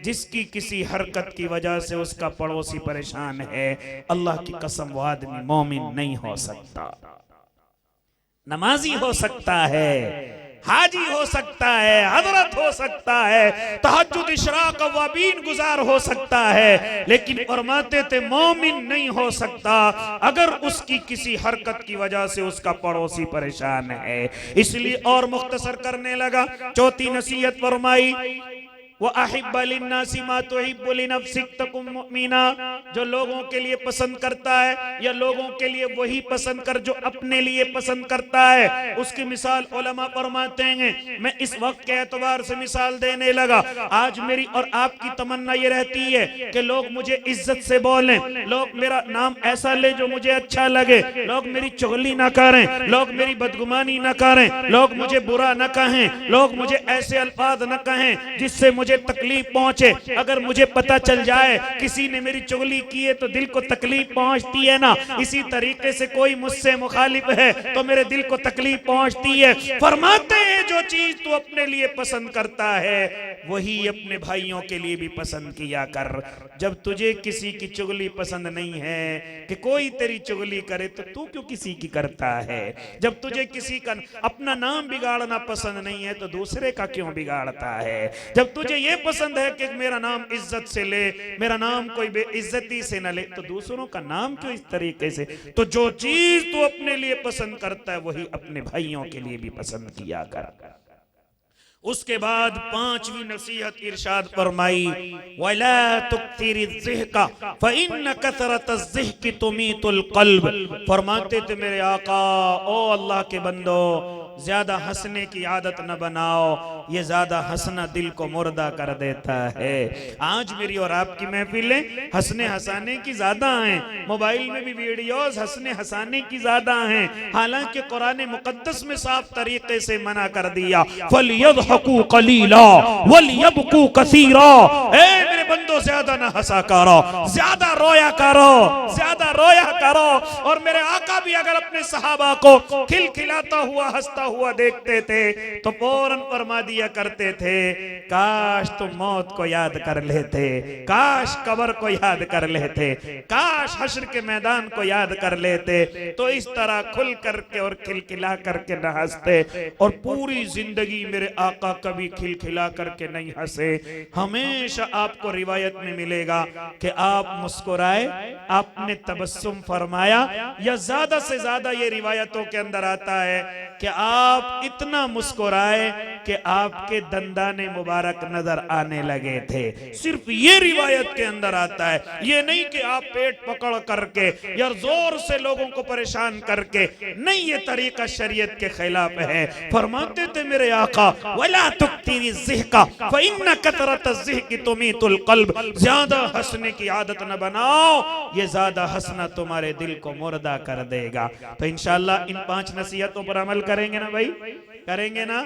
जिसकी किसी हरकत की वजह से उसका पड़ोसी परेशान है, अल्लाह की कसम वो आदमी मोमिन नहीं हो सकता। नमाजी हो सकता है हाजी हो सकता है, हजरत हो सकता है, तहज्जुद इशराक अवाबीन गुजार हो सकता है, लेकिन फरमाते थे मोमिन नहीं हो सकता अगर उसकी किसी हरकत की वजह से उसका पड़ोसी परेशान है। इसलिए और मुख्तसर करने लगा। चौथी नसीहत फरमाई, वो अहिब्बा लिन्नासी मा तुहिब्बु लिनफ्सिक तकुम मुमिना, जो लोगों के लिए पसंद करता है या लोगों के लिए वही पसंद कर जो अपने लिए पसंद करता है। उसकी मिसाल उलमा फरमाते हैं, मैं इस वक्त के एतबार से मिसाल देने लगा। आज मेरी और आपकी तमन्ना ये रहती है कि लोग मुझे इज्जत से बोलें, लोग मेरा नाम ऐसा ले जो मुझे अच्छा लगे, लोग मेरी चुगली ना करें, लोग मेरी बदगुमानी ना करें, लोग मुझे बुरा ना कहें, लोग मुझे ऐसे अल्फाज ना कहें जिससे मुझे तकलीफ पहुंचे। अगर मुझे पता चल जाए किसी ने मेरी चुगली की है तो दिल को तकलीफ पहुंचती है ना, इसी तरीके से कोई मुझसे मुखालिफ है तो मेरे दिल को तकलीफ पहुंचती है। फरमाते हैं जो चीज तू अपने लिए पसंद करता है वही अपने भाइयों के लिए भी पसंद किया कर। जब तुझे किसी की चुगली पसंद नहीं है कि कोई तेरी चुगली करे तो तू क्यों किसी की करता है? जब तुझे किसी का अपना नाम बिगाड़ना पसंद नहीं है तो दूसरे का क्यों बिगाड़ता है? जब तुझे ये पसंद है कि मेरा नाम इज्जत से ले, मेरा नाम कोई बेइज्जती से न ले, तो दूसरों का नाम क्यों इस तरीके से? तो जो चीज तू अपने लिए पसंद करता है वही अपने भाइयों के लिए भी पसंद किया कर। उसके बाद पांचवी नसीहत इरशाद फरमाई, वला तुक्तिरी ज़िहका फ़इन्न कसरत ज़िहकी तुमीतुल क़ल्ब। फरमाते थे मेरे आका, ओ अल्लाह के बंदो, ज्यादा हंसने की आदत न बनाओ, ये ज्यादा हंसना दिल को मुर्दा कर देता है। आज मेरी और आपकी महफिलें हंसने हंसाने की ज्यादा हैं, मोबाइल में भी वीडियोस हंसने हंसाने की ज्यादा हैं, हालांकि कुरान मुकद्दस में साफ तरीके से मना कर दिया, फलयज़हकू क़लीला वलयबकू कसीरा। ए मेरे बंदो, ज्यादा ना हंसा करो, ज्यादा रोया करो, ज्यादा रोया करो। और मेरे आका भी अगर अपने सहाबा को खिलखिलाता हुआ हंसता हुआ देखते थे तो फौरन फरमा दिया करते थे, काश तुम मौत को याद कर लेते, काश कब्र को याद कर लेते, काश हश्र के मैदान को याद कर लेते, तो इस तरह खुल करके और खिलखिला करके न हंसते। और पूरी जिंदगी मेरे आका कभी खिलखिला करके नहीं हंसे। हमेशा आपको रिवायत में मिलेगा कि आप मुस्कुराए, आपने तबस्सुम फरमाया, या ज्यादा से ज्यादा ये रिवायतों के अंदर आता है कि आप इतना मुस्कुराए कि आपके दंदाने मुबारक नजर आने लगे थे। सिर्फ ये रिवायत के अंदर आता है, ये नहीं कि आप पेट पकड़ करके या जोर से लोगों को परेशान करके, नहीं, ये तरीका शरीयत के खिलाफ है। फरमाते थे मेरे आका, वला तुक्तिरी ज़िहका फ़इन्न कसरत ज़िहकी तुमीतुल क़ल्ब, ज्यादा हंसने की आदत न बनाओ, ये ज्यादा हंसना तुम्हारे दिल को मुर्दा कर देगा। तो इंशाअल्लाह इन 5 नसीहतों पर अमल करेंगे ना भाई, करेंगे ना?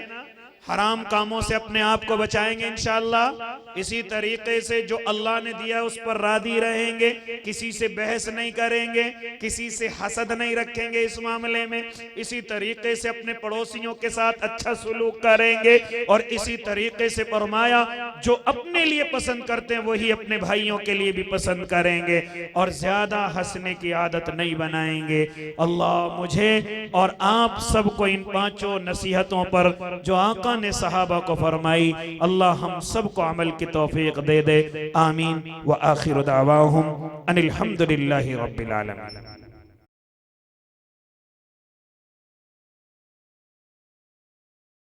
हराम कामों से अपने आप को बचाएंगे इंशाअल्लाह। इसी तरीके से जो अल्लाह ने दिया उस पर राजी रहेंगे, किसी से बहस नहीं करेंगे, किसी से हसद नहीं रखेंगे इस मामले में। इसी तरीके से अपने पड़ोसियों के साथ अच्छा सलूक करेंगे। और इसी तरीके से फरमाया, जो अपने लिए पसंद करते हैं वही अपने भाइयों के लिए भी पसंद करेंगे, और ज्यादा हंसने की आदत नहीं बनाएंगे। अल्लाह मुझे और आप सबको इन 5 नसीहतों पर जो आका ने सहाबा को फरमाई, अल्लाह हम सबको अमल की तौफीक दे दे। आमीन व आखिर दावाहुम अनिल हम्दुलिल्लाहि रब्बिल आलमीन।